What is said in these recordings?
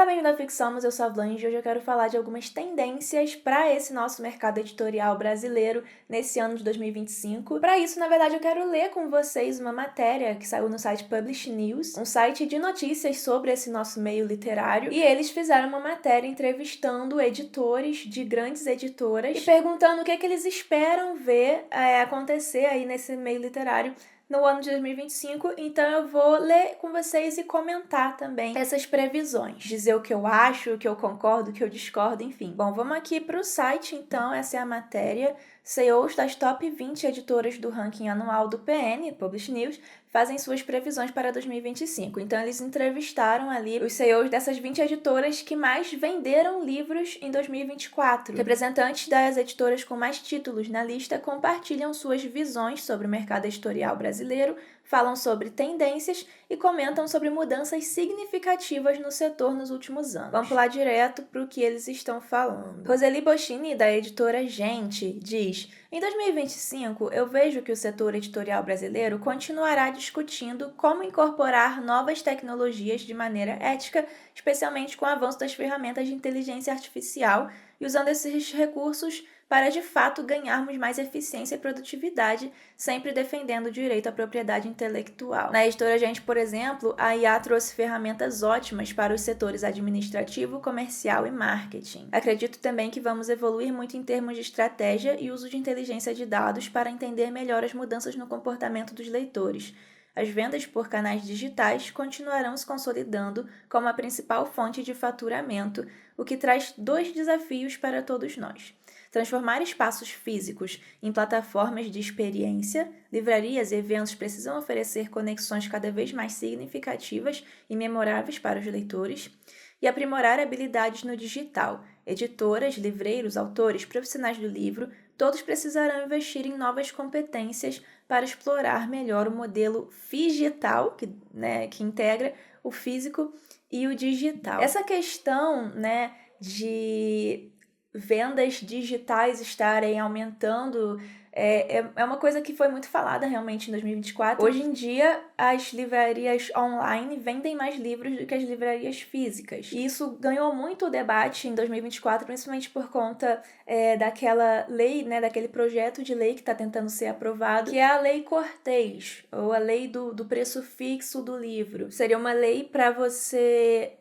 bem-vindo ao Fixamos, eu sou a Blanche e hoje eu quero falar de algumas tendências para esse nosso mercado editorial brasileiro nesse ano de 2025. Para isso, na verdade, eu quero ler com vocês uma matéria que saiu no site Publish News, um site de notícias sobre esse nosso meio literário, e eles fizeram uma matéria entrevistando editores de grandes editoras e perguntando o que é que eles esperam ver acontecer aí nesse meio literário no ano de 2025, então eu vou ler com vocês e comentar também essas previsões, dizer o que eu acho, o que eu concordo, o que eu discordo, enfim. Bom, vamos aqui para o site, então, essa é a matéria. CEOs das top 20 editoras do ranking anual do PN, Publish News, fazem suas previsões para 2025. Então, eles entrevistaram ali os CEOs dessas 20 editoras que mais venderam livros em 2024. Representantes das editoras com mais títulos na lista compartilham suas visões sobre o mercado editorial brasileiro, falam sobre tendências e comentam sobre mudanças significativas no setor nos últimos anos. Vamos pular direto para o que eles estão falando. Roseli Boschini, da editora Gente, diz: em 2025, eu vejo que o setor editorial brasileiro continuará discutindo como incorporar novas tecnologias de maneira ética, especialmente com o avanço das ferramentas de inteligência artificial e usando esses recursos para de fato ganharmos mais eficiência e produtividade, sempre defendendo o direito à propriedade intelectual. Na editora Gente, por exemplo, a IA trouxe ferramentas ótimas para os setores administrativo, comercial e marketing. Acredito também que vamos evoluir muito em termos de estratégia e uso de inteligência de dados para entender melhor as mudanças no comportamento dos leitores. As vendas por canais digitais continuarão se consolidando como a principal fonte de faturamento, o que traz dois desafios para todos nós: transformar espaços físicos em plataformas de experiência. Livrarias e eventos precisam oferecer conexões cada vez mais significativas e memoráveis para os leitores. E aprimorar habilidades no digital. Editoras, livreiros, autores, profissionais do livro, todos precisarão investir em novas competências para explorar melhor o modelo figital, que integra o físico e o digital. Essa questão, de vendas digitais estarem aumentando é uma coisa que foi muito falada realmente em 2024. Hoje em dia, as livrarias online vendem mais livros do que as livrarias físicas. E isso ganhou muito debate em 2024, principalmente por conta daquela lei, daquele projeto de lei que está tentando ser aprovado, que é a Lei Cortês, ou a lei do preço fixo do livro. Seria uma lei para você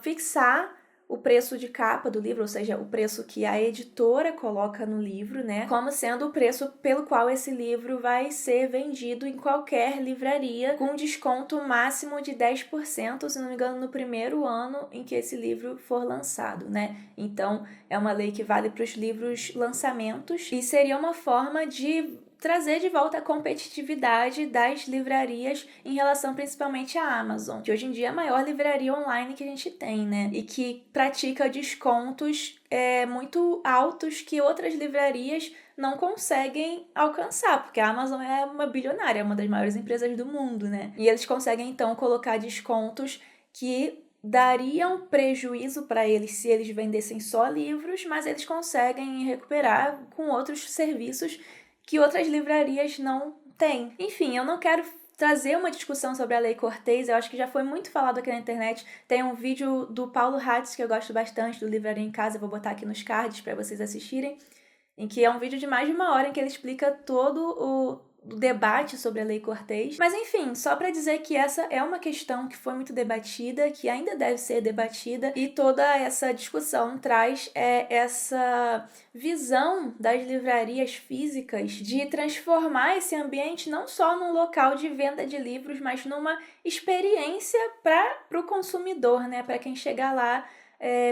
fixar o preço de capa do livro, ou seja, o preço que a editora coloca no livro, como sendo o preço pelo qual esse livro vai ser vendido em qualquer livraria, com desconto máximo de 10%, se não me engano, no primeiro ano em que esse livro for lançado, Então, é uma lei que vale para os livros lançamentos e seria uma forma de trazer de volta a competitividade das livrarias em relação principalmente à Amazon, que hoje em dia é a maior livraria online que a gente tem, E que pratica descontos muito altos que outras livrarias não conseguem alcançar, porque a Amazon é uma bilionária, é uma das maiores empresas do mundo, E eles conseguem, então, colocar descontos que dariam prejuízo para eles se eles vendessem só livros, mas eles conseguem recuperar com outros serviços que outras livrarias não têm. Enfim, eu não quero trazer uma discussão sobre a Lei Cortês, eu acho que já foi muito falado aqui na internet. Tem um vídeo do Paulo Hatz, que eu gosto bastante, do Livraria em Casa, eu vou botar aqui nos cards para vocês assistirem, em que é um vídeo de mais de uma hora em que ele explica todo o debate sobre a Lei Cortês. Mas enfim, só para dizer que essa é uma questão que foi muito debatida, que ainda deve ser debatida, e toda essa discussão traz essa visão das livrarias físicas de transformar esse ambiente não só num local de venda de livros, mas numa experiência para o consumidor, para quem chegar lá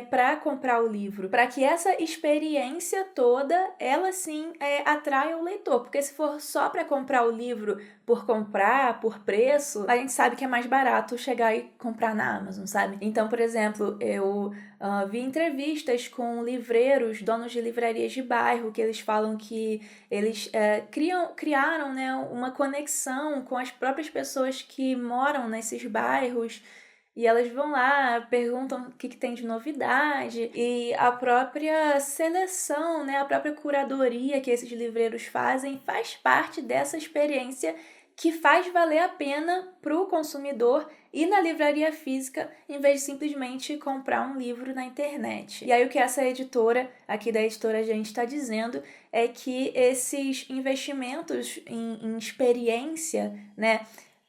para comprar o livro, para que essa experiência toda, ela sim atraia o leitor, porque se for só para comprar o livro por comprar, por preço, a gente sabe que é mais barato chegar e comprar na Amazon, sabe? Então, por exemplo, eu vi entrevistas com livreiros, donos de livrarias de bairro, que eles falam que eles criaram uma conexão com as próprias pessoas que moram nesses bairros. E elas vão lá, perguntam o que tem de novidade, e a própria seleção, a própria curadoria que esses livreiros fazem faz parte dessa experiência que faz valer a pena para o consumidor ir na livraria física em vez de simplesmente comprar um livro na internet. E aí o que essa editora, aqui da Editora Gente, está dizendo é que esses investimentos em experiência, né,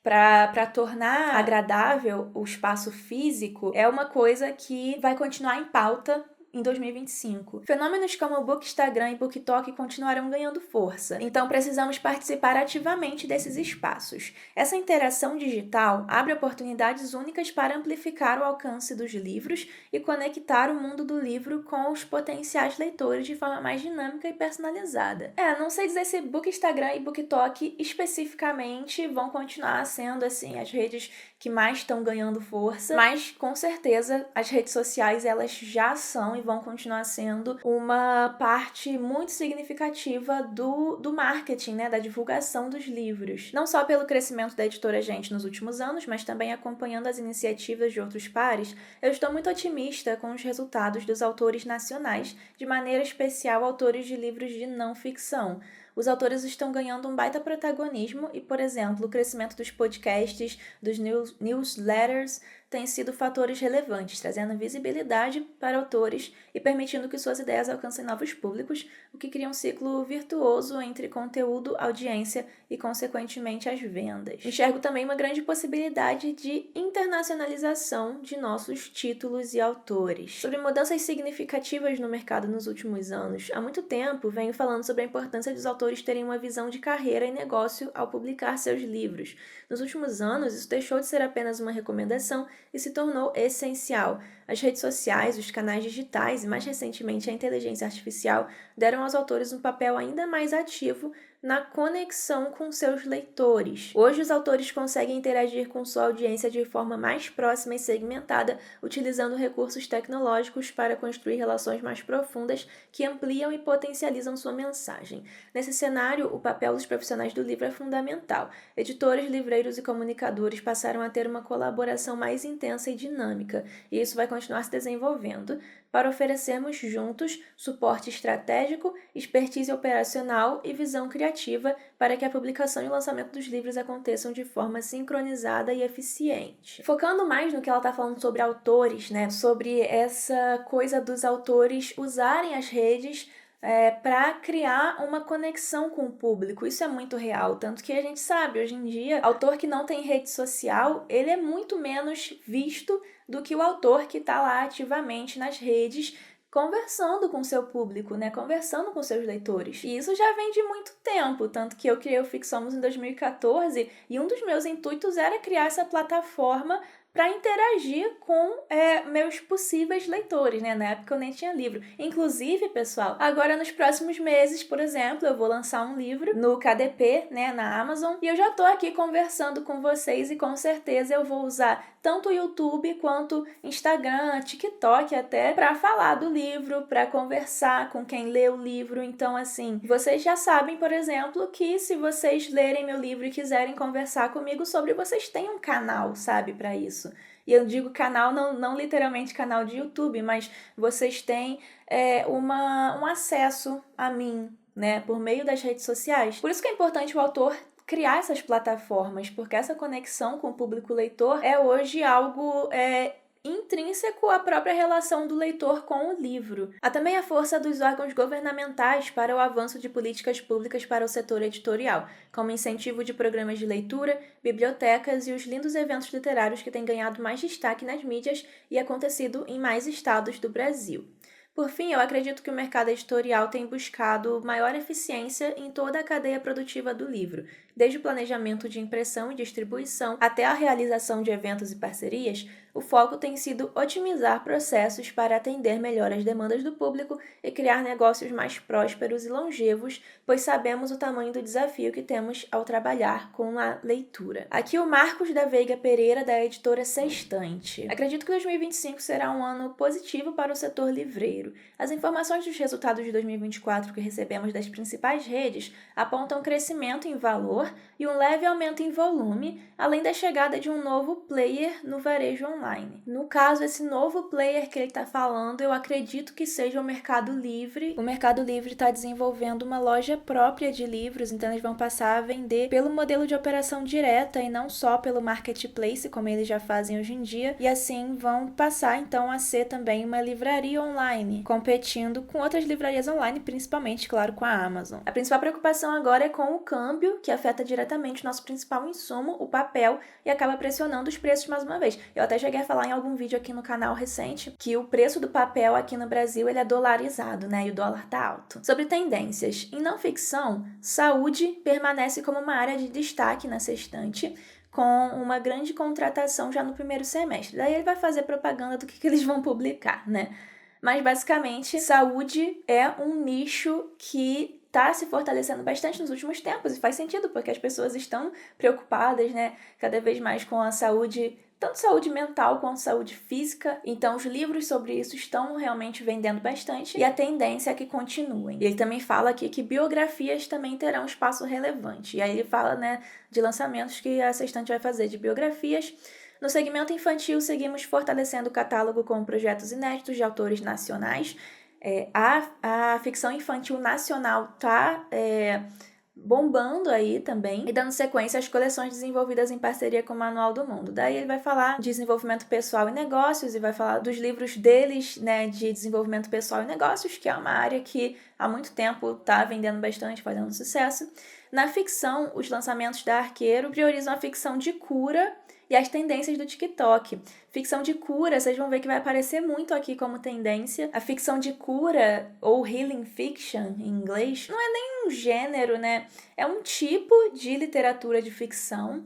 para tornar agradável o espaço físico, é uma coisa que vai continuar em pauta em 2025. Fenômenos como o Bookstagram e BookTok continuarão ganhando força, então precisamos participar ativamente desses espaços. Essa interação digital abre oportunidades únicas para amplificar o alcance dos livros e conectar o mundo do livro com os potenciais leitores de forma mais dinâmica e personalizada. Não sei dizer se Bookstagram e BookTok especificamente vão continuar sendo assim as redes que mais estão ganhando força, mas com certeza as redes sociais elas já são e vão continuar sendo uma parte muito significativa do marketing, né, da divulgação dos livros. Não só pelo crescimento da Editora Gente nos últimos anos, mas também acompanhando as iniciativas de outros pares, eu estou muito otimista com os resultados dos autores nacionais, de maneira especial autores de livros de não ficção. Os autores estão ganhando um baita protagonismo e, por exemplo, o crescimento dos podcasts, dos newsletters, têm sido fatores relevantes, trazendo visibilidade para autores e permitindo que suas ideias alcancem novos públicos, o que cria um ciclo virtuoso entre conteúdo, audiência e, consequentemente, as vendas. Enxergo também uma grande possibilidade de internacionalização de nossos títulos e autores. Sobre mudanças significativas no mercado nos últimos anos, há muito tempo venho falando sobre a importância dos autores terem uma visão de carreira e negócio ao publicar seus livros. Nos últimos anos, isso deixou de ser apenas uma recomendação e se tornou essencial. As redes sociais, os canais digitais e, mais recentemente, a inteligência artificial deram aos autores um papel ainda mais ativo na conexão com seus leitores. Hoje, os autores conseguem interagir com sua audiência de forma mais próxima e segmentada, utilizando recursos tecnológicos para construir relações mais profundas que ampliam e potencializam sua mensagem. Nesse cenário, o papel dos profissionais do livro é fundamental. Editores, livreiros e comunicadores passaram a ter uma colaboração mais intensa e dinâmica, e isso vai continuar se desenvolvendo para oferecermos juntos suporte estratégico, expertise operacional e visão criativa para que a publicação e o lançamento dos livros aconteçam de forma sincronizada e eficiente. Focando mais no que ela está falando sobre autores, né? Sobre essa coisa dos autores usarem as redes para criar uma conexão com o público. Isso é muito real, tanto que a gente sabe, hoje em dia, autor que não tem rede social, ele é muito menos visto do que o autor que está lá ativamente nas redes, conversando com seu público, né? Conversando com seus leitores. E isso já vem de muito tempo, tanto que eu criei o Fixomos em 2014 e um dos meus intuitos era criar essa plataforma para interagir com meus possíveis leitores, né? Na época eu nem tinha livro. Inclusive, pessoal, agora nos próximos meses, por exemplo, eu vou lançar um livro no KDP, né? Na Amazon, e eu já tô aqui conversando com vocês e com certeza eu vou usar tanto o YouTube quanto Instagram, TikTok até, para falar do livro, para conversar com quem lê o livro. Então, assim, vocês já sabem, por exemplo, que se vocês lerem meu livro e quiserem conversar comigo sobre, vocês têm um canal, sabe, para isso. E eu digo canal, não literalmente canal de YouTube, mas vocês têm um acesso a mim, né, por meio das redes sociais. Por isso que é importante o autor criar essas plataformas, porque essa conexão com o público leitor é hoje algo intrínseco à própria relação do leitor com o livro. Há também a força dos órgãos governamentais para o avanço de políticas públicas para o setor editorial, como incentivo de programas de leitura, bibliotecas e os lindos eventos literários que têm ganhado mais destaque nas mídias e acontecido em mais estados do Brasil. Por fim, eu acredito que o mercado editorial tem buscado maior eficiência em toda a cadeia produtiva do livro, desde o planejamento de impressão e distribuição até a realização de eventos e parcerias. O foco tem sido otimizar processos para atender melhor as demandas do público e criar negócios mais prósperos e longevos, pois sabemos o tamanho do desafio que temos ao trabalhar com a leitura. Aqui o Marcos da Veiga Pereira, da editora Sextante. Acredito que 2025 será um ano positivo para o setor livreiro. As informações dos resultados de 2024 que recebemos das principais redes apontam crescimento em valor e um leve aumento em volume, além da chegada de um novo player no varejo online. online. No caso, esse novo player que ele está falando, eu acredito que seja o Mercado Livre. O Mercado Livre está desenvolvendo uma loja própria de livros, então eles vão passar a vender pelo modelo de operação direta e não só pelo marketplace, como eles já fazem hoje em dia, e assim vão passar então a ser também uma livraria online, competindo com outras livrarias online, principalmente, claro, com a Amazon. A principal preocupação agora é com o câmbio, que afeta diretamente o nosso principal insumo, o papel, e acaba pressionando os preços mais uma vez. Eu até cheguei a falar em algum vídeo aqui no canal recente que o preço do papel aqui no Brasil ele é dolarizado, né? E o dólar tá alto. Sobre tendências, em não ficção, saúde permanece como uma área de destaque nessa estante, com uma grande contratação já no primeiro semestre. Daí ele vai fazer propaganda do que eles vão publicar, né? Mas basicamente, saúde é um nicho que está se fortalecendo bastante nos últimos tempos e faz sentido, porque as pessoas estão preocupadas, né, cada vez mais com a saúde, tanto saúde mental quanto saúde física. Então, os livros sobre isso estão realmente vendendo bastante e a tendência é que continuem. E ele também fala aqui que biografias também terão espaço relevante. E aí ele fala, né, de lançamentos que essa estante vai fazer de biografias. No segmento infantil, seguimos fortalecendo o catálogo com projetos inéditos de autores nacionais. A ficção infantil nacional está bombando aí também e dando sequência às coleções desenvolvidas em parceria com o Manual do Mundo. Daí ele vai falar de desenvolvimento pessoal e negócios e vai falar dos livros deles, né, de desenvolvimento pessoal e negócios, que é uma área que há muito tempo está vendendo bastante, fazendo sucesso. Na ficção, os lançamentos da Arqueiro priorizam a ficção de cura e as tendências do TikTok. Ficção de cura, vocês vão ver que vai aparecer muito aqui como tendência. A ficção de cura, ou healing fiction em inglês, não é nem um gênero, né? É um tipo de literatura de ficção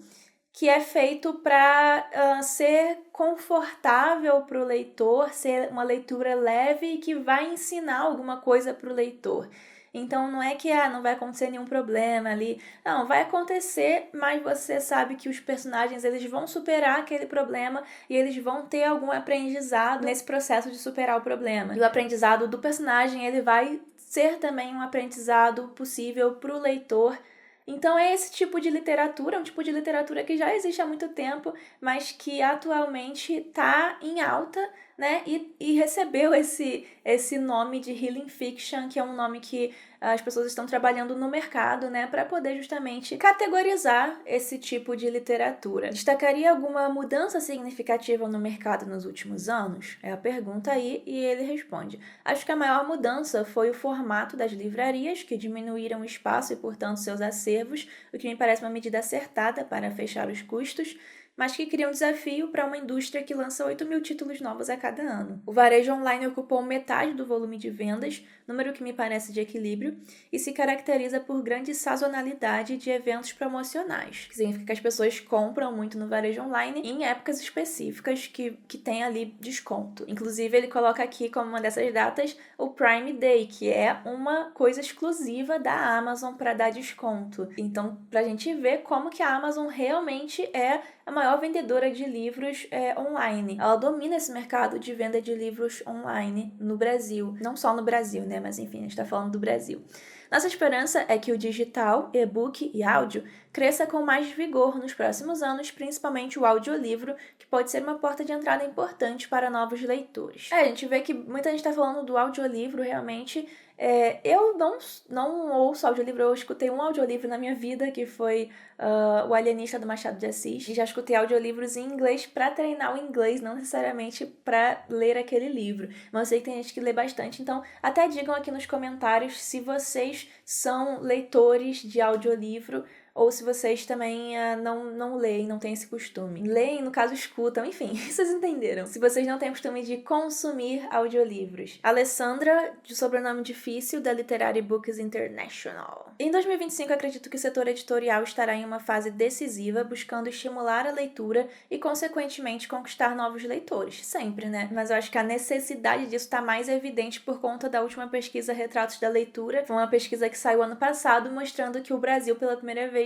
que é feito para ser confortável para o leitor, ser uma leitura leve e que vai ensinar alguma coisa para o leitor. Então não é que não vai acontecer nenhum problema ali. Não, vai acontecer, mas você sabe que os personagens eles vão superar aquele problema e eles vão ter algum aprendizado nesse processo de superar o problema. E o aprendizado do personagem ele vai ser também um aprendizado possível para o leitor. Então é esse tipo de literatura, um tipo de literatura que já existe há muito tempo, mas que atualmente está em alta, né? E recebeu esse nome de Healing Fiction, que é um nome que as pessoas estão trabalhando no mercado, né? Para poder justamente categorizar esse tipo de literatura. Destacaria alguma mudança significativa no mercado nos últimos anos? É a pergunta aí e ele responde. Acho que a maior mudança foi o formato das livrarias, que diminuíram o espaço e, portanto, seus acervos, o que me parece uma medida acertada para fechar os custos, mas que cria um desafio para uma indústria que lança 8.000 títulos novos a cada ano. O varejo online ocupou metade do volume de vendas, número que me parece de equilíbrio, e se caracteriza por grande sazonalidade de eventos promocionais, que significa que as pessoas compram muito no varejo online em épocas específicas que tem ali desconto. Inclusive, ele coloca aqui como uma dessas datas o Prime Day, que é uma coisa exclusiva da Amazon para dar desconto. Então, pra gente ver como que a Amazon realmente é a maior vendedora de livros online. Ela domina esse mercado de venda de livros online no Brasil. Não só no Brasil, né? Mas enfim, a gente tá falando do Brasil. Nossa esperança é que o digital, e-book e áudio cresça com mais vigor nos próximos anos, principalmente o audiolivro, que pode ser uma porta de entrada importante para novos leitores. A gente vê que muita gente está falando do audiolivro realmente. Eu não ouço audiolivro, eu escutei um audiolivro na minha vida, que foi O Alienista do Machado de Assis. E já escutei audiolivros em inglês para treinar o inglês, não necessariamente para ler aquele livro. Mas eu sei que tem gente que lê bastante, então até digam aqui nos comentários se vocês são leitores de audiolivro ou se vocês também não leem, não têm esse costume. Leem, no caso, escutam, enfim, vocês entenderam. Se vocês não têm o costume de consumir audiolivros. Alessandra, de sobrenome difícil, da Literary Books International. Em 2025, acredito que o setor editorial estará em uma fase decisiva, buscando estimular a leitura e, consequentemente, conquistar novos leitores. Sempre, né? Mas eu acho que a necessidade disso está mais evidente por conta da última pesquisa Retratos da Leitura. Foi uma pesquisa que saiu ano passado, mostrando que o Brasil, pela primeira vez,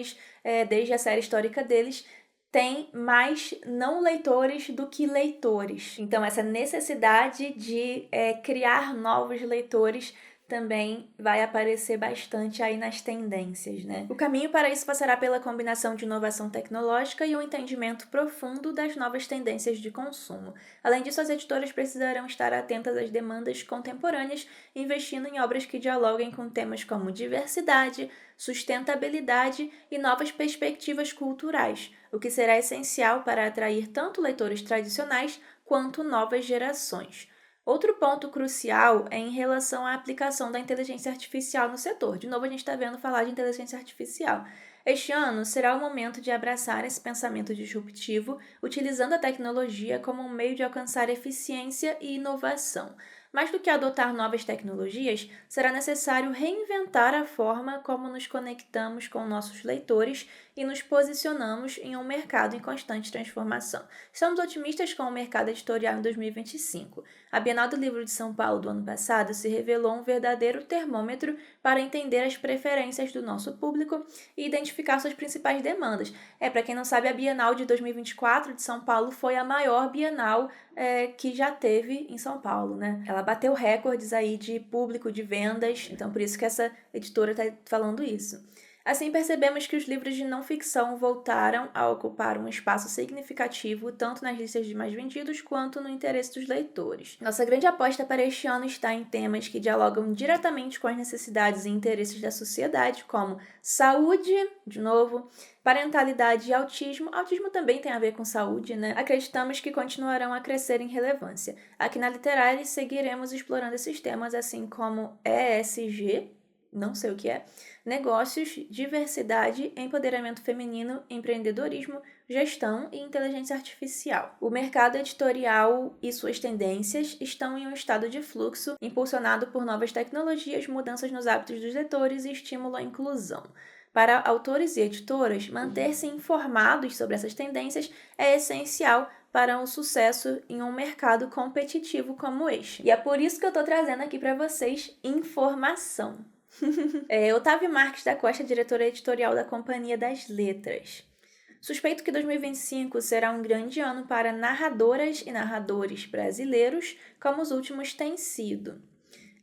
desde a série histórica deles, tem mais não leitores do que leitores. Então, essa necessidade de criar novos leitores também vai aparecer bastante aí nas tendências, né? O caminho para isso passará pela combinação de inovação tecnológica e um entendimento profundo das novas tendências de consumo. Além disso, as editoras precisarão estar atentas às demandas contemporâneas, investindo em obras que dialoguem com temas como diversidade, sustentabilidade e novas perspectivas culturais, o que será essencial para atrair tanto leitores tradicionais quanto novas gerações. Outro ponto crucial é em relação à aplicação da inteligência artificial no setor. De novo, a gente está vendo falar de inteligência artificial. Este ano será o momento de abraçar esse pensamento disruptivo, utilizando a tecnologia como um meio de alcançar eficiência e inovação. Mais do que adotar novas tecnologias, será necessário reinventar a forma como nos conectamos com nossos leitores e nos posicionamos em um mercado em constante transformação. Estamos otimistas com o mercado editorial em 2025. A Bienal do Livro de São Paulo do ano passado se revelou um verdadeiro termômetro para entender as preferências do nosso público e identificar suas principais demandas. Para quem não sabe, a Bienal de 2024 de São Paulo foi a maior Bienal que já teve em São Paulo, né? Ela bateu recordes aí de público, de vendas, então por isso que essa editora está falando isso. Assim, percebemos que os livros de não-ficção voltaram a ocupar um espaço significativo tanto nas listas de mais vendidos quanto no interesse dos leitores. Nossa grande aposta para este ano está em temas que dialogam diretamente com as necessidades e interesses da sociedade, como saúde, de novo, parentalidade e autismo. Autismo também tem a ver com saúde, né? Acreditamos que continuarão a crescer em relevância. Aqui na Literária seguiremos explorando esses temas, assim como ESG, não sei o que é, negócios, diversidade, empoderamento feminino, empreendedorismo, gestão e inteligência artificial. O mercado editorial e suas tendências estão em um estado de fluxo, impulsionado por novas tecnologias, mudanças nos hábitos dos leitores e estímulo à inclusão. Para autores e editoras, manter-se informados sobre essas tendências é essencial para um sucesso em um mercado competitivo como este. E é por isso que eu estou trazendo aqui para vocês informação. Otávio Marques da Costa, diretora editorial da Companhia das Letras. Suspeito que 2025 será um grande ano para narradoras e narradores brasileiros, como os últimos têm sido.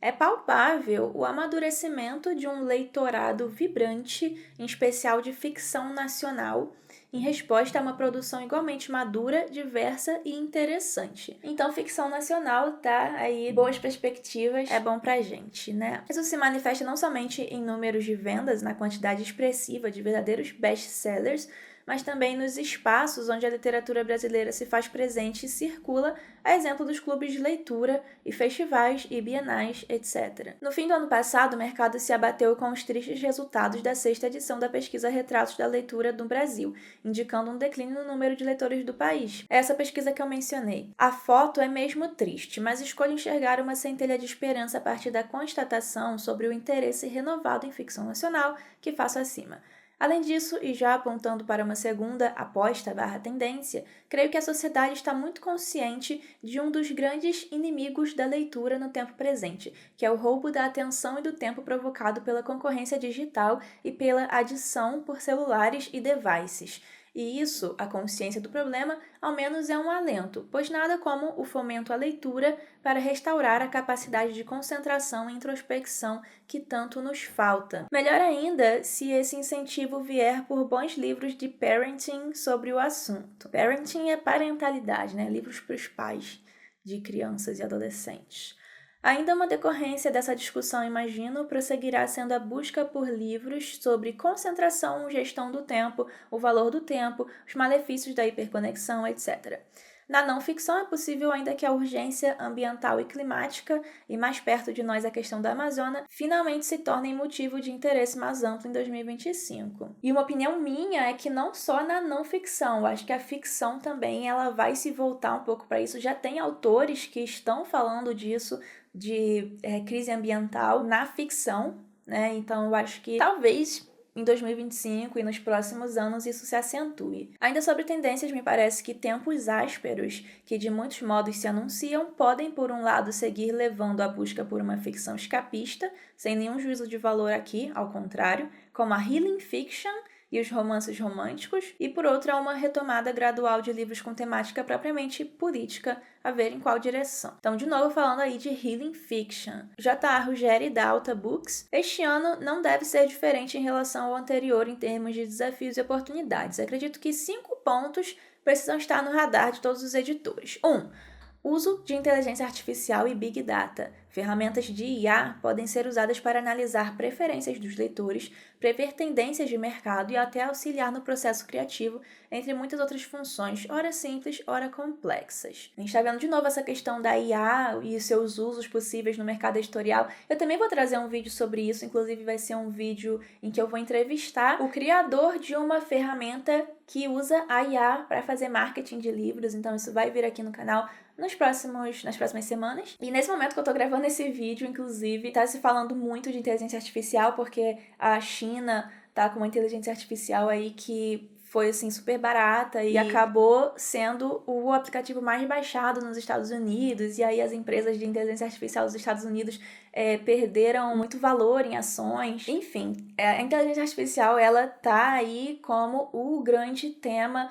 É palpável o amadurecimento de um leitorado vibrante, em especial de ficção nacional, em resposta a uma produção igualmente madura, diversa e interessante. Então, ficção nacional tá aí, boas perspectivas, é bom pra gente, né? Isso se manifesta não somente em números de vendas, na quantidade expressiva de verdadeiros best-sellers, mas também nos espaços onde a literatura brasileira se faz presente e circula, a exemplo dos clubes de leitura e festivais e bienais, etc. No fim do ano passado, o mercado se abateu com os tristes resultados da 6ª edição da pesquisa Retratos da Leitura do Brasil, indicando um declínio no número de leitores do país. É essa pesquisa que eu mencionei. A foto é mesmo triste, mas escolho enxergar uma centelha de esperança a partir da constatação sobre o interesse renovado em ficção nacional que faço acima. Além disso, e já apontando para uma segunda aposta/tendência, creio que a sociedade está muito consciente de um dos grandes inimigos da leitura no tempo presente, que é o roubo da atenção e do tempo provocado pela concorrência digital e pela adição por celulares e devices. E isso, a consciência do problema, ao menos é um alento, pois nada como o fomento à leitura para restaurar a capacidade de concentração e introspecção que tanto nos falta. Melhor ainda se esse incentivo vier por bons livros de parenting sobre o assunto. Parenting é parentalidade, né? Livros para os pais de crianças e adolescentes. Ainda uma decorrência dessa discussão, imagino, prosseguirá sendo a busca por livros sobre concentração, gestão do tempo, o valor do tempo, os malefícios da hiperconexão, etc. Na não-ficção é possível ainda que a urgência ambiental e climática, e mais perto de nós a questão da Amazônia, finalmente se tornem motivo de interesse mais amplo em 2025. E uma opinião minha é que não só na não-ficção, eu acho que a ficção também ela vai se voltar um pouco para isso. Já tem autores que estão falando disso, de crise ambiental na ficção, né? Então eu acho que talvez em 2025 e nos próximos anos isso se acentue. Ainda sobre tendências, me parece que tempos ásperos, que de muitos modos se anunciam, podem por um lado seguir levando à busca por uma ficção escapista, sem nenhum juízo de valor aqui, ao contrário, como a healing fiction e os romances românticos, e por outro há uma retomada gradual de livros com temática propriamente política, a ver em qual direção. Então, de novo, falando aí de Healing Fiction. J.A. Ruggeri, da Alta Books. Este ano não deve ser diferente em relação ao anterior em termos de desafios e oportunidades. Acredito que 5 pontos precisam estar no radar de todos os editores. 1. Uso de inteligência artificial e Big Data. Ferramentas de IA podem ser usadas para analisar preferências dos leitores, prever tendências de mercado e até auxiliar no processo criativo, entre muitas outras funções, ora simples, ora complexas. A gente está vendo de novo essa questão da IA e seus usos possíveis no mercado editorial. Eu também vou trazer um vídeo sobre isso, inclusive vai ser um vídeo em que eu vou entrevistar o criador de uma ferramenta que usa a IA para fazer marketing de livros, então isso vai vir aqui no canal nas próximas semanas. E nesse momento que eu tô gravando esse vídeo, inclusive, tá se falando muito de inteligência artificial, porque a China tá com uma inteligência artificial aí que foi, assim, super barata e acabou sendo o aplicativo mais baixado nos Estados Unidos, e aí as empresas de inteligência artificial dos Estados Unidos perderam muito valor em ações. Enfim, a inteligência artificial, ela tá aí como o grande tema,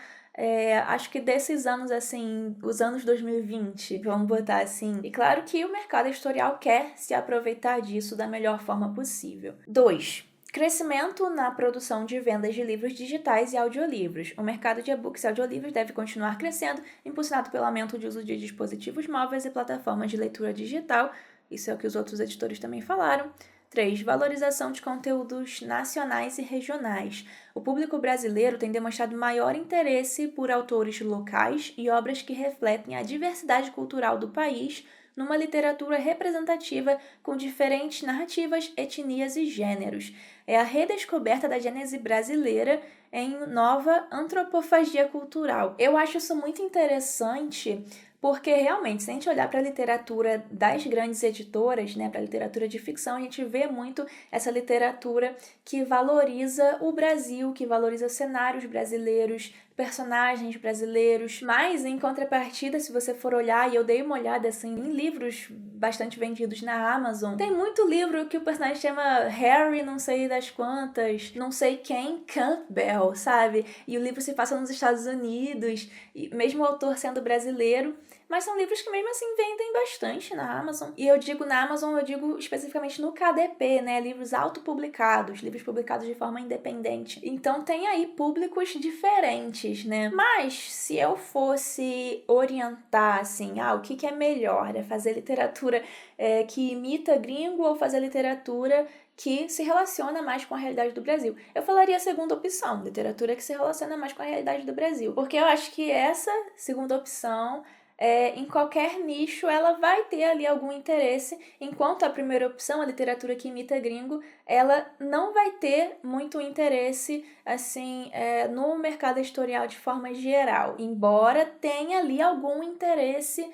acho que desses anos, assim, os anos 2020, vamos botar assim. E claro que o mercado editorial quer se aproveitar disso da melhor forma possível. 2. Crescimento na produção de vendas de livros digitais e audiolivros. O mercado de e-books e audiolivros deve continuar crescendo, impulsionado pelo aumento de uso de dispositivos móveis e plataformas de leitura digital. Isso é o que os outros editores também falaram. 3. Valorização de conteúdos nacionais e regionais. O público brasileiro tem demonstrado maior interesse por autores locais e obras que refletem a diversidade cultural do país, numa literatura representativa com diferentes narrativas, etnias e gêneros. É a redescoberta da gênese brasileira em nova antropofagia cultural. Eu acho isso muito interessante, porque realmente, se a gente olhar para a literatura das grandes editoras, né, para a literatura de ficção, a gente vê muito essa literatura que valoriza o Brasil, que valoriza cenários brasileiros, personagens brasileiros, mas em contrapartida, se você for olhar, e eu dei uma olhada assim em livros bastante vendidos na Amazon, tem muito livro que o personagem chama Harry não sei das quantas, não sei quem, Campbell, sabe? E o livro se passa nos Estados Unidos, e mesmo o autor sendo brasileiro, mas são livros que mesmo assim vendem bastante na Amazon. E eu digo na Amazon, eu digo especificamente no KDP, né? Livros autopublicados, livros publicados de forma independente. Então tem aí públicos diferentes, né? Mas se eu fosse orientar, assim, o que é melhor? É fazer literatura que imita gringo ou fazer literatura que se relaciona mais com a realidade do Brasil? Eu falaria a segunda opção, literatura que se relaciona mais com a realidade do Brasil. Porque eu acho que essa segunda opção, em qualquer nicho, ela vai ter ali algum interesse, enquanto a primeira opção, a literatura que imita gringo, ela não vai ter muito interesse, assim, no mercado editorial de forma geral, embora tenha ali algum interesse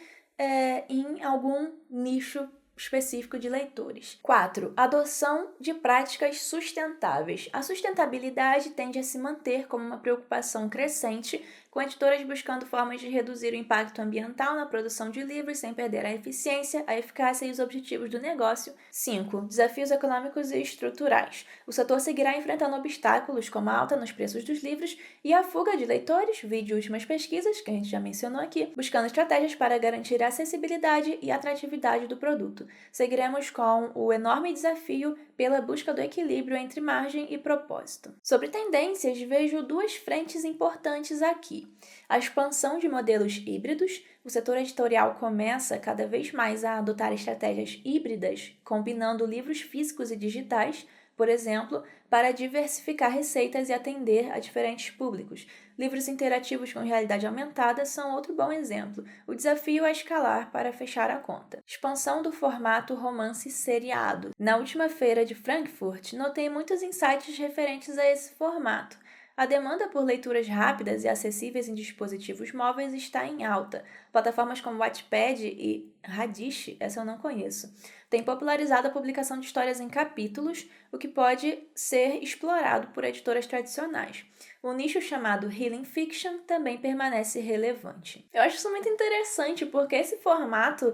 em algum nicho específico de leitores. 4. Adoção de práticas sustentáveis. A sustentabilidade tende a se manter como uma preocupação crescente, com editoras buscando formas de reduzir o impacto ambiental na produção de livros sem perder a eficiência, a eficácia e os objetivos do negócio. 5. Desafios econômicos e estruturais. O setor seguirá enfrentando obstáculos como a alta nos preços dos livros e a fuga de leitores, vide últimas pesquisas, que a gente já mencionou aqui, buscando estratégias para garantir a acessibilidade e atratividade do produto. Seguiremos com o enorme desafio pela busca do equilíbrio entre margem e propósito. Sobre tendências, vejo 2 frentes importantes aqui. A expansão de modelos híbridos. O setor editorial começa cada vez mais a adotar estratégias híbridas, combinando livros físicos e digitais, por exemplo, para diversificar receitas e atender a diferentes públicos. Livros interativos com realidade aumentada são outro bom exemplo. O desafio é escalar para fechar a conta. Expansão do formato romance seriado. Na última feira de Frankfurt, notei muitos insights referentes a esse formato. A demanda por leituras rápidas e acessíveis em dispositivos móveis está em alta. Plataformas como Wattpad e Radish, essa eu não conheço, têm popularizado a publicação de histórias em capítulos, o que pode ser explorado por editoras tradicionais. O nicho chamado Healing Fiction também permanece relevante. Eu acho isso muito interessante, porque esse formato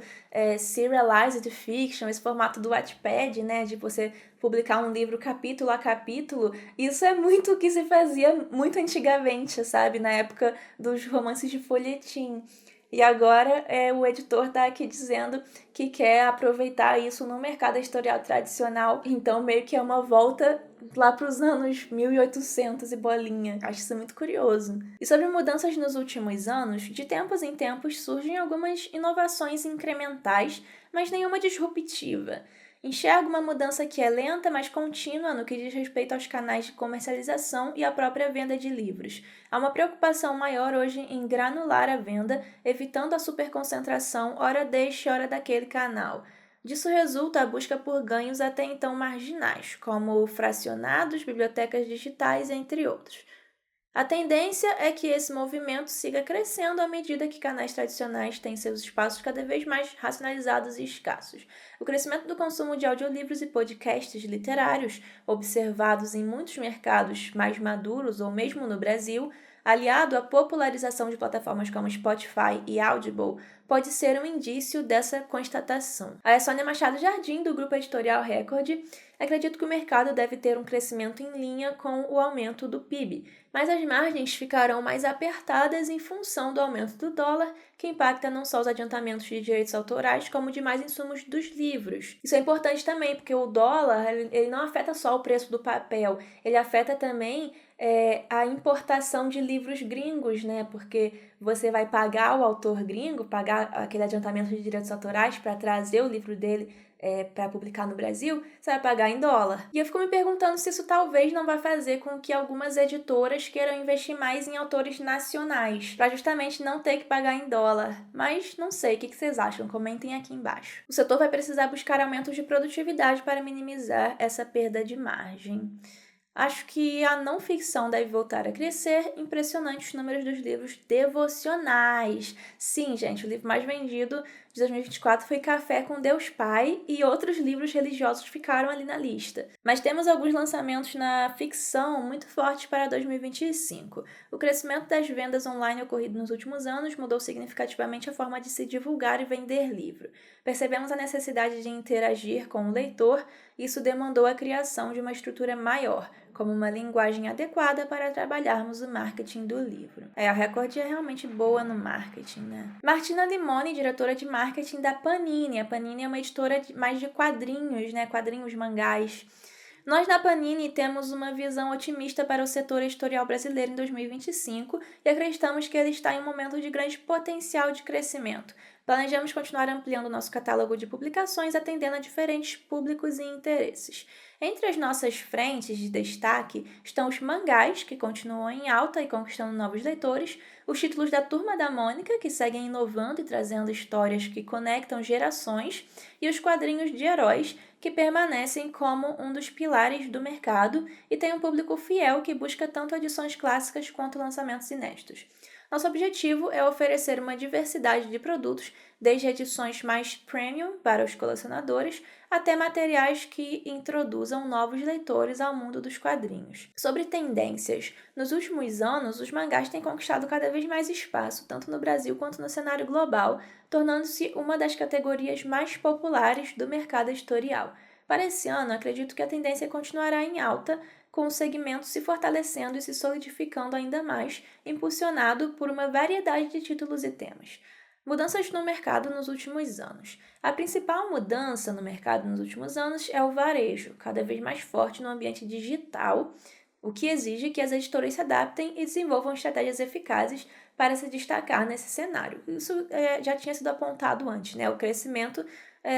serialized fiction, esse formato do Wattpad, né, de você publicar um livro capítulo a capítulo, isso é muito o que se fazia muito antigamente, sabe? Na época dos romances de folhetim. E agora o editor está aqui dizendo que quer aproveitar isso no mercado editorial tradicional, então meio que é uma volta lá para os anos 1800 e bolinha. Acho isso muito curioso. E sobre mudanças nos últimos anos, de tempos em tempos surgem algumas inovações incrementais, mas nenhuma disruptiva. Enxergo uma mudança que é lenta, mas contínua no que diz respeito aos canais de comercialização e à própria venda de livros. Há uma preocupação maior hoje em granular a venda, evitando a superconcentração, ora deste, ora daquele canal. Disso resulta a busca por ganhos até então marginais, como fracionados, bibliotecas digitais, entre outros. A tendência é que esse movimento siga crescendo à medida que canais tradicionais têm seus espaços cada vez mais racionalizados e escassos. O crescimento do consumo de audiolivros e podcasts literários, observados em muitos mercados mais maduros ou mesmo no Brasil, aliado à popularização de plataformas como Spotify e Audible, pode ser um indício dessa constatação. A Sônia Machado Jardim, do Grupo Editorial Record, acredita que o mercado deve ter um crescimento em linha com o aumento do PIB, mas as margens ficarão mais apertadas em função do aumento do dólar, que impacta não só os adiantamentos de direitos autorais, como demais insumos dos livros. Isso é importante também, porque o dólar ele não afeta só o preço do papel, ele afeta também a importação de livros gringos, né? Porque você vai pagar o autor gringo, pagar aquele adiantamento de direitos autorais para trazer o livro dele para publicar no Brasil, você vai pagar em dólar. E eu fico me perguntando se isso talvez não vai fazer com que algumas editoras queiram investir mais em autores nacionais, para justamente não ter que pagar em dólar. Mas não sei, o que vocês acham? Comentem aqui embaixo. O setor vai precisar buscar aumentos de produtividade para minimizar essa perda de margem. Acho que a não ficção deve voltar a crescer. Impressionante os números dos livros devocionais. Sim, gente, o livro mais vendido de 2024 foi Café com Deus Pai e outros livros religiosos ficaram ali na lista. Mas temos alguns lançamentos na ficção muito fortes para 2025. O crescimento das vendas online ocorrido nos últimos anos mudou significativamente a forma de se divulgar e vender livro. Percebemos a necessidade de interagir com o leitor e isso demandou a criação de uma estrutura maior, como uma linguagem adequada para trabalharmos o marketing do livro. A Record é realmente boa no marketing, né? Martina Limoni, diretora de marketing da Panini. A Panini é uma editora mais de quadrinhos, né? Quadrinhos, mangás. Nós na Panini temos uma visão otimista para o setor editorial brasileiro em 2025 e acreditamos que ele está em um momento de grande potencial de crescimento. Planejamos continuar ampliando nosso catálogo de publicações, atendendo a diferentes públicos e interesses. Entre as nossas frentes de destaque estão os mangás, que continuam em alta e conquistando novos leitores, os títulos da Turma da Mônica, que seguem inovando e trazendo histórias que conectam gerações, e os quadrinhos de heróis, que permanecem como um dos pilares do mercado e tem um público fiel que busca tanto edições clássicas quanto lançamentos inéditos. Nosso objetivo é oferecer uma diversidade de produtos, desde edições mais premium para os colecionadores, até materiais que introduzam novos leitores ao mundo dos quadrinhos. Sobre tendências, nos últimos anos, os mangás têm conquistado cada vez mais espaço, tanto no Brasil quanto no cenário global, tornando-se uma das categorias mais populares do mercado editorial. Para esse ano, acredito que a tendência continuará em alta, com o segmento se fortalecendo e se solidificando ainda mais, impulsionado por uma variedade de títulos e temas. Mudanças no mercado nos últimos anos. A principal mudança no mercado nos últimos anos é o varejo, cada vez mais forte no ambiente digital, o que exige que as editoras se adaptem e desenvolvam estratégias eficazes para se destacar nesse cenário. Isso já tinha sido apontado antes, né? O crescimento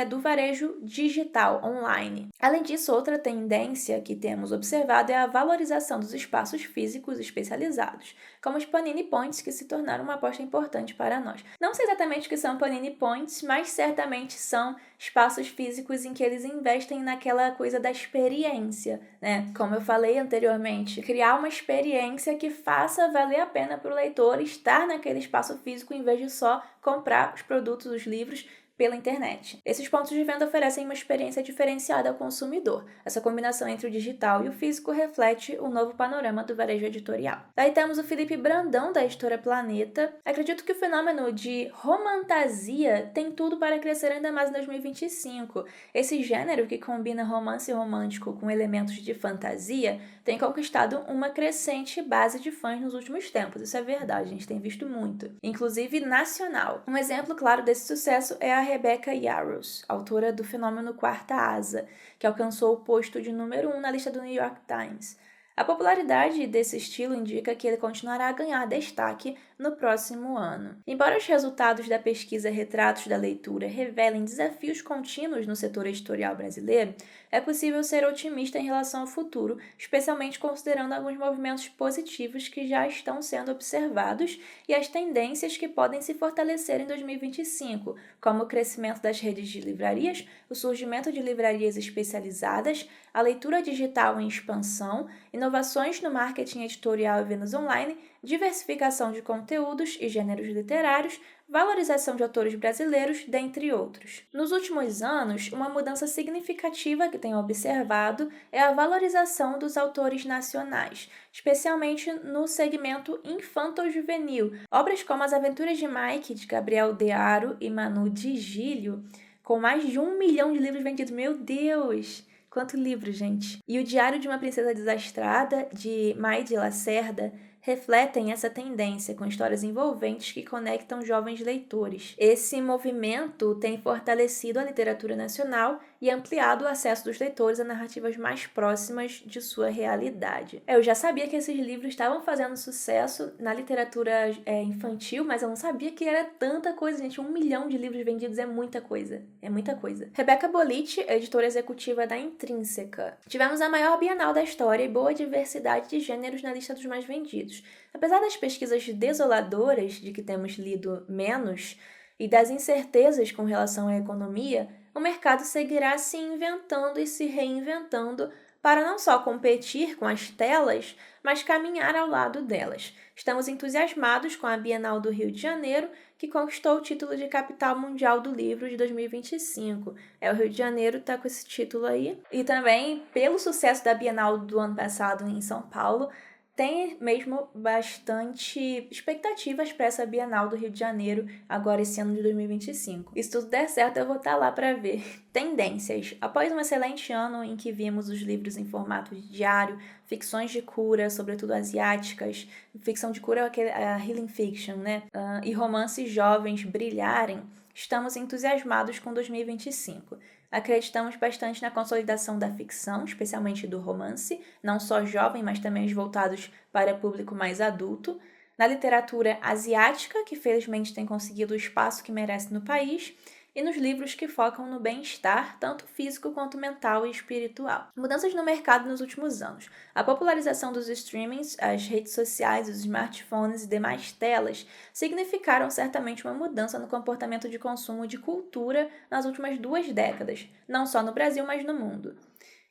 do varejo digital, online. Além disso, outra tendência que temos observado é a valorização dos espaços físicos especializados, como os Panini Points, que se tornaram uma aposta importante para nós. Não sei exatamente o que são Panini Points, mas certamente são espaços físicos em que eles investem naquela coisa da experiência, né? Como eu falei anteriormente, criar uma experiência que faça valer a pena para o leitor estar naquele espaço físico em vez de só comprar os produtos, os livros, pela internet. Esses pontos de venda oferecem uma experiência diferenciada ao consumidor. Essa combinação entre o digital e o físico reflete o novo panorama do varejo editorial. Daí temos o Felipe Brandão, da editora Planeta. Acredito que o fenômeno de romantasia tem tudo para crescer ainda mais em 2025. Esse gênero, que combina romance romântico com elementos de fantasia, tem conquistado uma crescente base de fãs nos últimos tempos. Isso é verdade, a gente tem visto muito. Inclusive nacional. Um exemplo claro desse sucesso é a Rebecca Yarros, autora do fenômeno Quarta Asa, que alcançou o posto de número 1 na lista do New York Times. A popularidade desse estilo indica que ele continuará a ganhar destaque no próximo ano. Embora os resultados da pesquisa Retratos da Leitura revelem desafios contínuos no setor editorial brasileiro, é possível ser otimista em relação ao futuro, especialmente considerando alguns movimentos positivos que já estão sendo observados e as tendências que podem se fortalecer em 2025, como o crescimento das redes de livrarias, o surgimento de livrarias especializadas, a leitura digital em expansão, inovações no marketing editorial e vendas online, diversificação de conteúdos e gêneros literários, valorização de autores brasileiros, dentre outros. Nos últimos anos, uma mudança significativa que tenho observado é a valorização dos autores nacionais, especialmente no segmento infanto-juvenil. Obras como As Aventuras de Mike, de Gabriel Dearo e Manu Digílio, com mais de 1 milhão de livros vendidos. Meu Deus! Quanto livro, gente! E O Diário de uma Princesa Desastrada, de Maide Lacerda, refletem essa tendência, com histórias envolventes que conectam jovens leitores. Esse movimento tem fortalecido a literatura nacional e ampliado o acesso dos leitores a narrativas mais próximas de sua realidade. Eu já sabia que esses livros estavam fazendo sucesso na literatura infantil, mas eu não sabia que era tanta coisa, gente. 1 milhão de livros vendidos é muita coisa. É muita coisa. Rebeca Bolich, editora executiva da Intrínseca. Tivemos a maior Bienal da história e boa diversidade de gêneros na lista dos mais vendidos. Apesar das pesquisas desoladoras de que temos lido menos e das incertezas com relação à economia, o mercado seguirá se inventando e se reinventando para não só competir com as telas, mas caminhar ao lado delas. Estamos entusiasmados com a Bienal do Rio de Janeiro, que conquistou o título de Capital Mundial do Livro de 2025. O Rio de Janeiro está com esse título aí. E também, pelo sucesso da Bienal do ano passado em São Paulo, tem mesmo bastante expectativas para essa Bienal do Rio de Janeiro, agora esse ano de 2025. E se tudo der certo, eu vou estar lá para ver. Tendências. Após um excelente ano em que vimos os livros em formato de diário, ficções de cura, sobretudo asiáticas, ficção de cura é a healing fiction, né? E romances jovens brilharem, estamos entusiasmados com 2025. Acreditamos bastante na consolidação da ficção, especialmente do romance, não só jovem, mas também os voltados para público mais adulto, na literatura asiática, que felizmente tem conseguido o espaço que merece no país, e nos livros que focam no bem-estar, tanto físico quanto mental e espiritual. Mudanças no mercado nos últimos anos. A popularização dos streamings, as redes sociais, os smartphones e demais telas significaram certamente uma mudança no comportamento de consumo de cultura nas últimas 2 décadas, não só no Brasil, mas no mundo.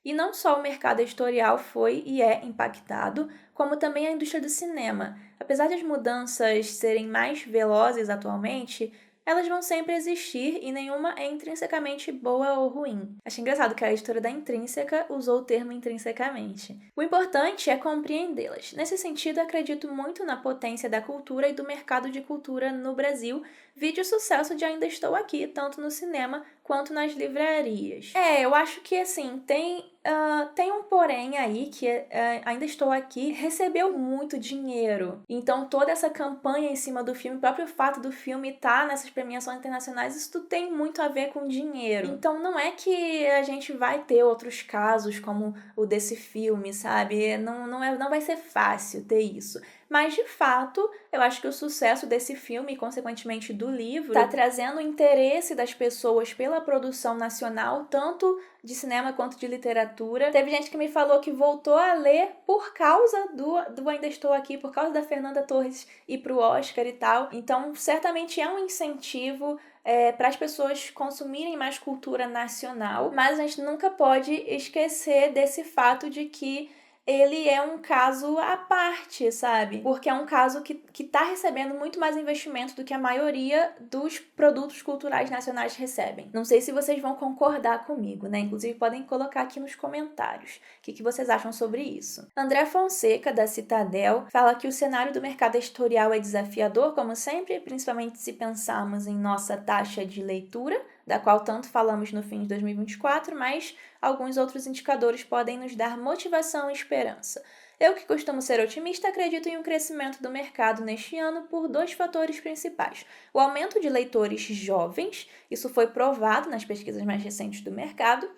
E não só o mercado editorial foi e é impactado, como também a indústria do cinema. Apesar das mudanças serem mais velozes atualmente, elas vão sempre existir e nenhuma é intrinsecamente boa ou ruim. Achei engraçado que a editora da Intrínseca usou o termo intrinsecamente. O importante é compreendê-las. Nesse sentido, acredito muito na potência da cultura e do mercado de cultura no Brasil, vide o sucesso de Ainda Estou Aqui, tanto no cinema quanto nas livrarias. Eu acho que, assim, tem um porém aí que Ainda Estou Aqui recebeu muito dinheiro. Então, toda essa campanha em cima do filme, o próprio fato do filme estar nessas premiações internacionais, isso tudo tem muito a ver com dinheiro. Então, não é que a gente vai ter outros casos como o desse filme, sabe? Não vai ser fácil ter isso. mas de fato, eu acho que o sucesso desse filme e, consequentemente, do livro, está trazendo o interesse das pessoas pela produção nacional, tanto de cinema quanto de literatura. Teve gente que me falou que voltou a ler por causa do Ainda Estou Aqui, por causa da Fernanda Torres ir pro Oscar e tal. Então, certamente é um incentivo para as pessoas consumirem mais cultura nacional, mas a gente nunca pode esquecer desse fato de que ele é um caso à parte, sabe? Porque é um caso que tá recebendo muito mais investimento do que a maioria dos produtos culturais nacionais recebem. Não sei se vocês vão concordar comigo, né? Inclusive, podem colocar aqui nos comentários o que vocês acham sobre isso. André Fonseca, da Citadel, fala que o cenário do mercado editorial é desafiador, como sempre, principalmente se pensarmos em nossa taxa de leitura, da qual tanto falamos no fim de 2024, mas alguns outros indicadores podem nos dar motivação e esperança. Eu, que costumo ser otimista, acredito em um crescimento do mercado neste ano por 2 fatores principais. O aumento de leitores jovens, isso foi provado nas pesquisas mais recentes do mercado,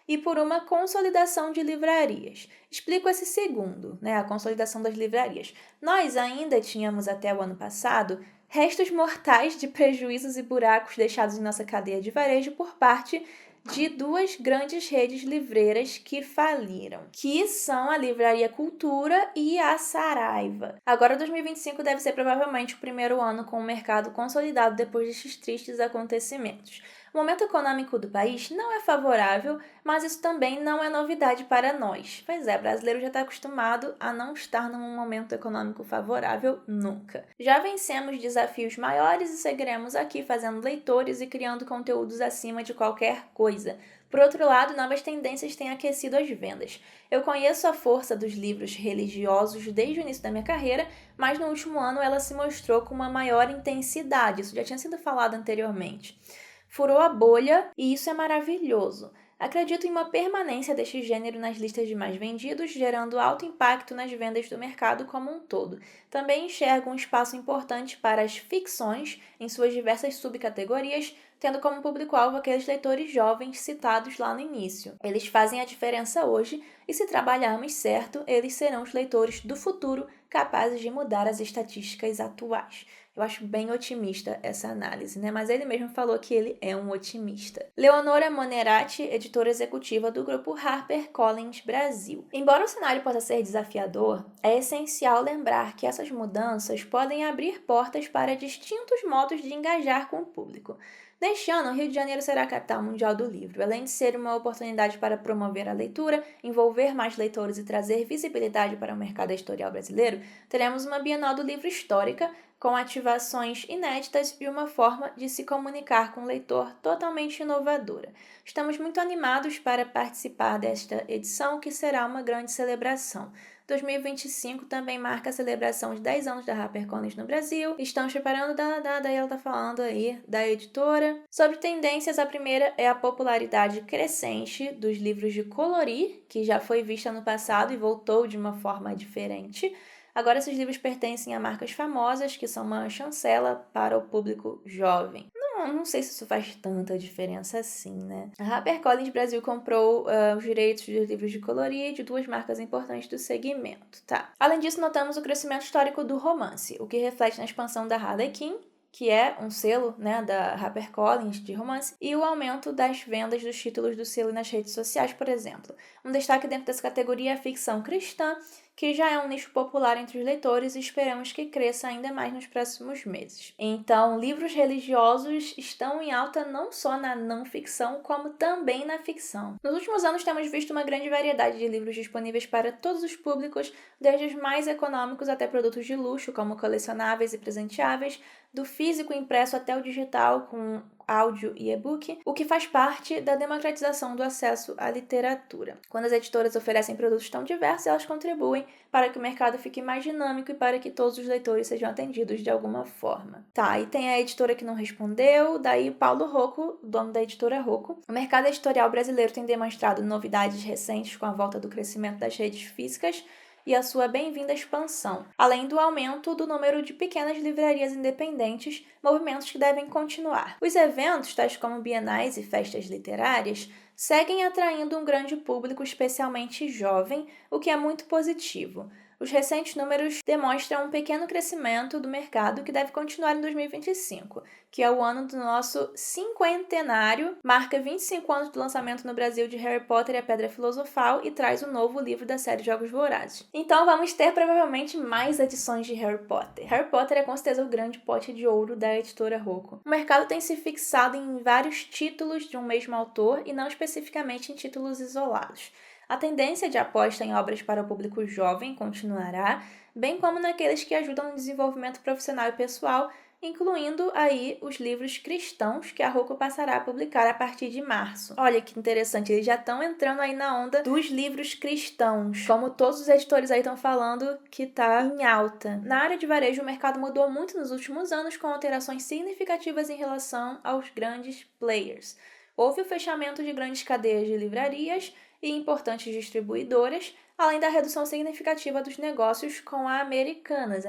e por uma consolidação de livrarias. Explico esse segundo, a consolidação das livrarias. Nós ainda tínhamos até o ano passado restos mortais de prejuízos e buracos deixados em nossa cadeia de varejo por parte de 2 grandes redes livreiras que faliram, que são a Livraria Cultura e a Saraiva. Agora, 2025 deve ser provavelmente o primeiro ano com o mercado consolidado depois destes tristes acontecimentos. O momento econômico do país não é favorável, mas isso também não é novidade para nós. Pois é, o brasileiro já está acostumado a não estar num momento econômico favorável nunca. Já vencemos desafios maiores e seguiremos aqui fazendo leitores e criando conteúdos acima de qualquer coisa. Por outro lado, novas tendências têm aquecido as vendas. Eu conheço a força dos livros religiosos desde o início da minha carreira, mas no último ano ela se mostrou com uma maior intensidade. Isso já tinha sido falado anteriormente. Furou a bolha e isso é maravilhoso. Acredito em uma permanência deste gênero nas listas de mais vendidos, gerando alto impacto nas vendas do mercado como um todo. Também enxergo um espaço importante para as ficções em suas diversas subcategorias, tendo como público-alvo aqueles leitores jovens citados lá no início. Eles fazem a diferença hoje e, se trabalharmos certo, eles serão os leitores do futuro capazes de mudar as estatísticas atuais. Eu acho bem otimista essa análise, mas ele mesmo falou que ele é um otimista. Leonora Monerati, editora executiva do grupo HarperCollins Brasil. Embora o cenário possa ser desafiador, é essencial lembrar que essas mudanças podem abrir portas para distintos modos de engajar com o público. Neste ano, o Rio de Janeiro será a capital mundial do livro. Além de ser uma oportunidade para promover a leitura, envolver mais leitores e trazer visibilidade para o mercado editorial brasileiro, teremos uma Bienal do Livro histórica, com ativações inéditas e uma forma de se comunicar com o leitor totalmente inovadora. Estamos muito animados para participar desta edição, que será uma grande celebração. 2025 também marca a celebração de 10 anos da HarperCollins no Brasil. Estamos preparando, daí ela está falando aí da editora. Sobre tendências, a primeira é a popularidade crescente dos livros de colorir, que já foi vista no passado e voltou de uma forma diferente. Agora, esses livros pertencem a marcas famosas, que são uma chancela para o público jovem. Não sei se isso faz tanta diferença assim, A HarperCollins Brasil comprou os direitos dos livros de colorir de 2 marcas importantes do segmento, Além disso, notamos o crescimento histórico do romance, o que reflete na expansão da Harlequin, que é um selo da HarperCollins de romance, e o aumento das vendas dos títulos do selo nas redes sociais, por exemplo. Um destaque dentro dessa categoria é a ficção cristã, que já é um nicho popular entre os leitores e esperamos que cresça ainda mais nos próximos meses. Então, livros religiosos estão em alta não só na não ficção, como também na ficção. Nos últimos anos temos visto uma grande variedade de livros disponíveis para todos os públicos, desde os mais econômicos até produtos de luxo, como colecionáveis e presenteáveis, do físico impresso até o digital, com áudio e e-book, o que faz parte da democratização do acesso à literatura. Quando as editoras oferecem produtos tão diversos, elas contribuem para que o mercado fique mais dinâmico e para que todos os leitores sejam atendidos de alguma forma. E tem a editora que não respondeu, daí Paulo Rocco, dono da editora Rocco. O mercado editorial brasileiro tem demonstrado novidades recentes com a volta do crescimento das redes físicas e a sua bem-vinda expansão, além do aumento do número de pequenas livrarias independentes, movimentos que devem continuar. Os eventos, tais como bienais e festas literárias, seguem atraindo um grande público, especialmente jovem, o que é muito positivo. Os recentes números demonstram um pequeno crescimento do mercado que deve continuar em 2025, que é o ano do nosso cinquentenário, marca 25 anos do lançamento no Brasil de Harry Potter e a Pedra Filosofal e traz um novo livro da série Jogos Vorazes. Então vamos ter provavelmente mais edições de Harry Potter. Harry Potter é com certeza o grande pote de ouro da editora Rocco. O mercado tem se fixado em vários títulos de um mesmo autor e não especificamente em títulos isolados. A tendência de aposta em obras para o público jovem continuará, bem como naqueles que ajudam no desenvolvimento profissional e pessoal, incluindo aí os livros cristãos que a Rocco passará a publicar a partir de março. Olha que interessante, eles já estão entrando aí na onda dos livros cristãos, como todos os editores aí estão falando que está em alta. Na área de varejo, o mercado mudou muito nos últimos anos, com alterações significativas em relação aos grandes players. Houve o fechamento de grandes cadeias de livrarias e importantes distribuidoras, além da redução significativa dos negócios com a Americanas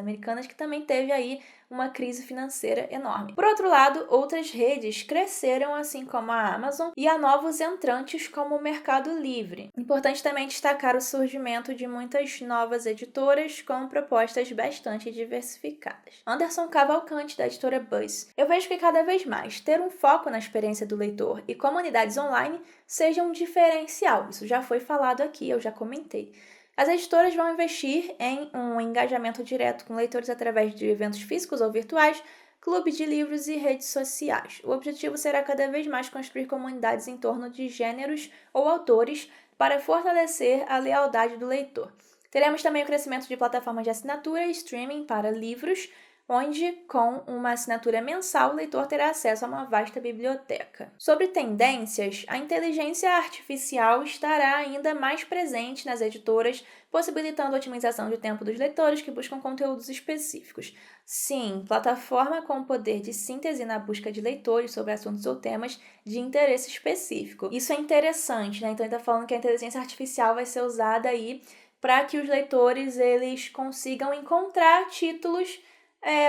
que também teve aí uma crise financeira enorme. Por outro lado, outras redes cresceram, assim como a Amazon, e há novos entrantes como o Mercado Livre. Importante também destacar o surgimento de muitas novas editoras com propostas bastante diversificadas. Anderson Cavalcante, da editora Buzz. Eu vejo que cada vez mais ter um foco na experiência do leitor e comunidades online seja um diferencial. Isso já foi falado aqui, eu já comentei. As editoras vão investir em um engajamento direto com leitores através de eventos físicos ou virtuais, clubes de livros e redes sociais. O objetivo será cada vez mais construir comunidades em torno de gêneros ou autores para fortalecer a lealdade do leitor. Teremos também o crescimento de plataformas de assinatura e streaming para livros, onde, com uma assinatura mensal, o leitor terá acesso a uma vasta biblioteca. Sobre tendências, a inteligência artificial estará ainda mais presente nas editoras, possibilitando a otimização de tempo dos leitores que buscam conteúdos específicos. Sim, plataforma com poder de síntese na busca de leitores sobre assuntos ou temas de interesse específico. Isso é interessante, né? Então ele está falando que a inteligência artificial vai ser usada aí para que os leitores eles consigam encontrar títulos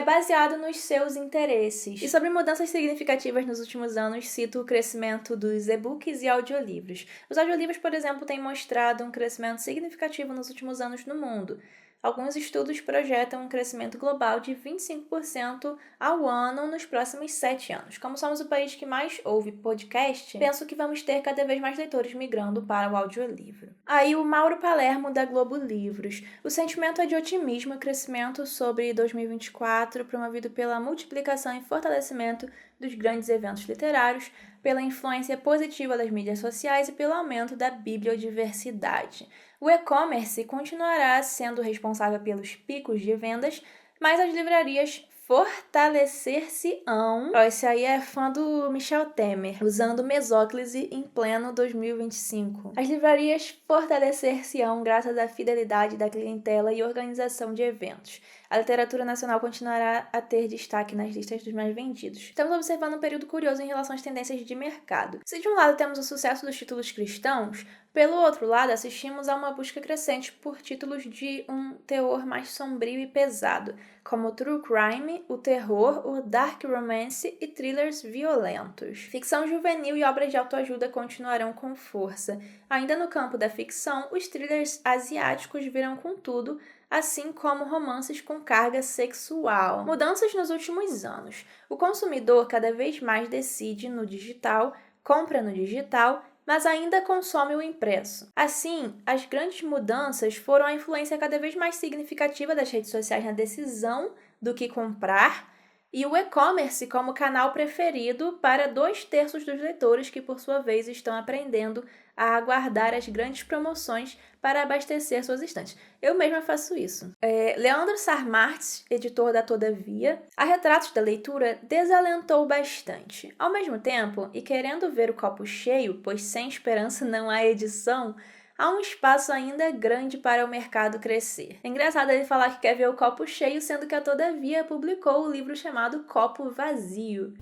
baseado nos seus interesses. E sobre mudanças significativas nos últimos anos, cito o crescimento dos e-books e audiolivros. Os audiolivros, por exemplo, têm mostrado um crescimento significativo nos últimos anos no mundo. Alguns estudos projetam um crescimento global de 25% ao ano nos próximos 7 anos. Como somos o país que mais ouve podcast, penso que vamos ter cada vez mais leitores migrando para o audiolivro. Aí o Mauro Palermo, da Globo Livros. O sentimento é de otimismo e crescimento sobre 2024, promovido pela multiplicação e fortalecimento dos grandes eventos literários, pela influência positiva das mídias sociais e pelo aumento da bibliodiversidade. O e-commerce continuará sendo responsável pelos picos de vendas, mas as livrarias fortalecer-se-ão. Esse aí é fã do Michel Temer, usando mesóclise em pleno 2025. As livrarias fortalecer-se-ão graças à fidelidade da clientela e organização de eventos. A literatura nacional continuará a ter destaque nas listas dos mais vendidos. Estamos observando um período curioso em relação às tendências de mercado. Se de um lado temos o sucesso dos títulos cristãos, pelo outro lado assistimos a uma busca crescente por títulos de um teor mais sombrio e pesado, como o true crime, o terror, o dark romance e thrillers violentos. Ficção juvenil e obras de autoajuda continuarão com força. Ainda no campo da ficção, os thrillers asiáticos virão com tudo, assim como romances com carga sexual. Mudanças nos últimos anos. O consumidor cada vez mais decide no digital, compra no digital, mas ainda consome o impresso. Assim, as grandes mudanças foram a influência cada vez mais significativa das redes sociais na decisão do que comprar e o e-commerce como canal preferido para 2/3 dos leitores que, por sua vez, estão aprendendo a aguardar as grandes promoções para abastecer suas estantes. Eu mesma faço isso. Leandro Sarmartz, editor da Todavia, a Retratos da Leitura desalentou bastante. Ao mesmo tempo, e querendo ver o copo cheio, pois sem esperança não há edição, há um espaço ainda grande para o mercado crescer. É engraçado ele falar que quer ver o copo cheio, sendo que a Todavia publicou o livro chamado Copo Vazio.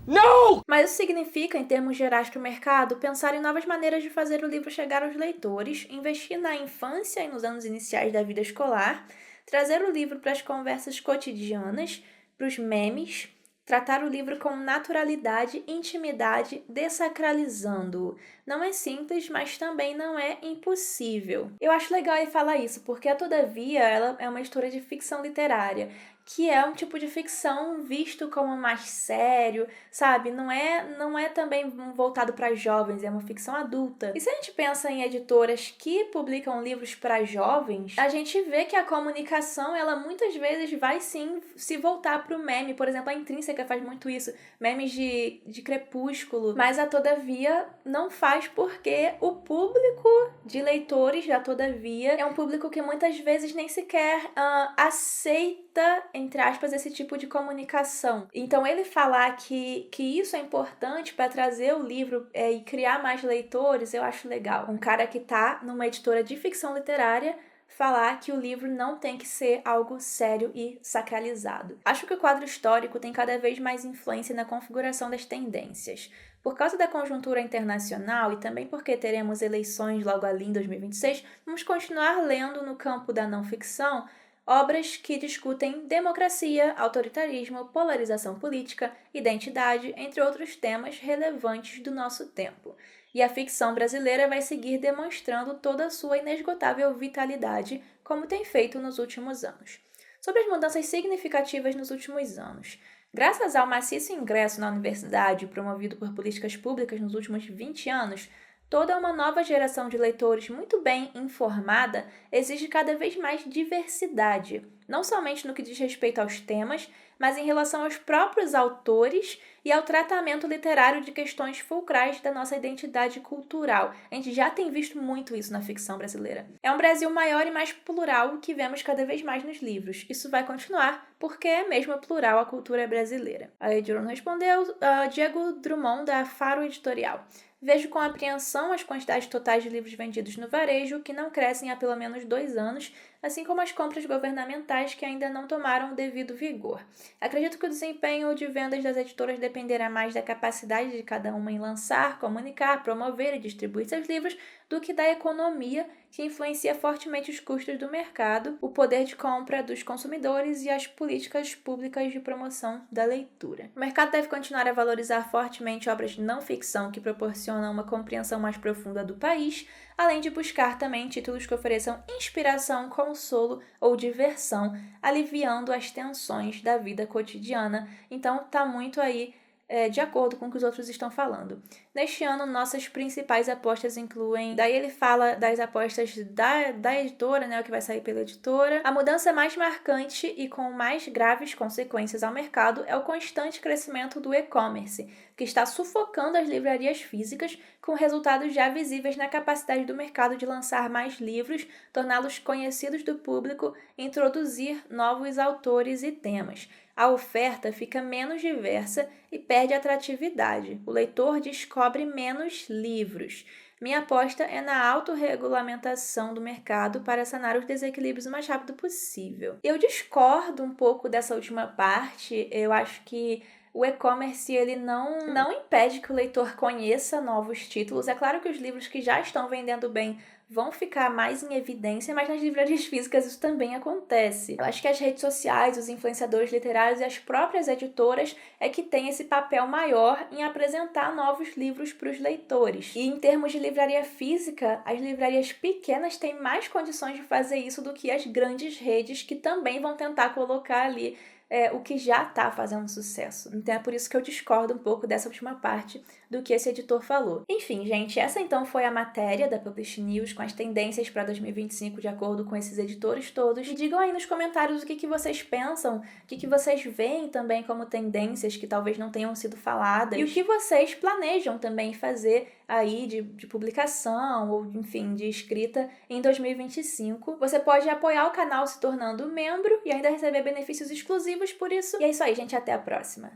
Não! Mas isso significa, em termos gerais para o mercado, pensar em novas maneiras de fazer o livro chegar aos leitores, investir na infância e nos anos iniciais da vida escolar, trazer o livro para as conversas cotidianas, para os memes, tratar o livro com naturalidade e intimidade, desacralizando-o. Não é simples, mas também não é impossível. Eu acho legal ele falar isso, porque a Todavia ela é uma editora de ficção literária, que é um tipo de ficção visto como mais sério, sabe? Não é também voltado para jovens, é uma ficção adulta. E se a gente pensa em editoras que publicam livros para jovens, a gente vê que a comunicação, ela muitas vezes vai sim se voltar para o meme. Por exemplo, a Intrínseca faz muito isso, memes de Crepúsculo, mas a Todavia não faz porque o público de leitores da Todavia é um público que muitas vezes nem sequer aceita, entre aspas, esse tipo de comunicação. Então ele falar que isso é importante para trazer o livro e criar mais leitores, eu acho legal. Um cara que tá numa editora de ficção literária falar que o livro não tem que ser algo sério e sacralizado. Acho que o quadro histórico tem cada vez mais influência na configuração das tendências. Por causa da conjuntura internacional e também porque teremos eleições logo ali em 2026, vamos continuar lendo no campo da não ficção obras que discutem democracia, autoritarismo, polarização política, identidade, entre outros temas relevantes do nosso tempo. E a ficção brasileira vai seguir demonstrando toda a sua inesgotável vitalidade, como tem feito nos últimos anos. Sobre as mudanças significativas nos últimos anos. Graças ao maciço ingresso na universidade promovido por políticas públicas nos últimos 20 anos, toda uma nova geração de leitores muito bem informada exige cada vez mais diversidade, não somente no que diz respeito aos temas, mas em relação aos próprios autores e ao tratamento literário de questões fulcrais da nossa identidade cultural. A gente já tem visto muito isso na ficção brasileira. É um Brasil maior e mais plural que vemos cada vez mais nos livros. Isso vai continuar, porque é mesmo plural a cultura brasileira. A editora respondeu, Diego Drummond, da Faro Editorial. Vejo com apreensão as quantidades totais de livros vendidos no varejo, que não crescem há pelo menos 2 anos, assim como as compras governamentais que ainda não tomaram o devido vigor. Acredito que o desempenho de vendas das editoras dependerá mais da capacidade de cada uma em lançar, comunicar, promover e distribuir seus livros do que da economia, que influencia fortemente os custos do mercado, o poder de compra dos consumidores e as políticas públicas de promoção da leitura. O mercado deve continuar a valorizar fortemente obras de não ficção que proporcionam uma compreensão mais profunda do país, além de buscar também títulos que ofereçam inspiração, consolo ou diversão, aliviando as tensões da vida cotidiana. Então, tá muito aí de acordo com o que os outros estão falando. Neste ano, nossas principais apostas incluem... Daí ele fala das apostas da editora, né, o que vai sair pela editora. A mudança mais marcante e com mais graves consequências ao mercado é o constante crescimento do e-commerce, que está sufocando as livrarias físicas, com resultados já visíveis na capacidade do mercado de lançar mais livros, torná-los conhecidos do público, introduzir novos autores e temas. A oferta fica menos diversa e perde atratividade. O leitor descobre menos livros. Minha aposta é na autorregulamentação do mercado para sanar os desequilíbrios o mais rápido possível. Eu discordo um pouco dessa última parte. Eu acho que o e-commerce ele não impede que o leitor conheça novos títulos. É claro que os livros que já estão vendendo bem vão ficar mais em evidência, mas nas livrarias físicas isso também acontece. Eu acho que as redes sociais, os influenciadores literários e as próprias editoras é que têm esse papel maior em apresentar novos livros para os leitores. E em termos de livraria física, as livrarias pequenas têm mais condições de fazer isso do que as grandes redes, que também vão tentar colocar ali o que já está fazendo sucesso. Então é por isso que eu discordo um pouco dessa última parte do que esse editor falou. Enfim, gente, essa então foi a matéria da Publish News com as tendências para 2025 de acordo com esses editores todos. E digam aí nos comentários o que vocês pensam, o que vocês veem também como tendências que talvez não tenham sido faladas e o que vocês planejam também fazer aí de publicação ou, enfim, de escrita em 2025. Você pode apoiar o canal se tornando membro e ainda receber benefícios exclusivos por isso. E é isso aí, gente. Até a próxima!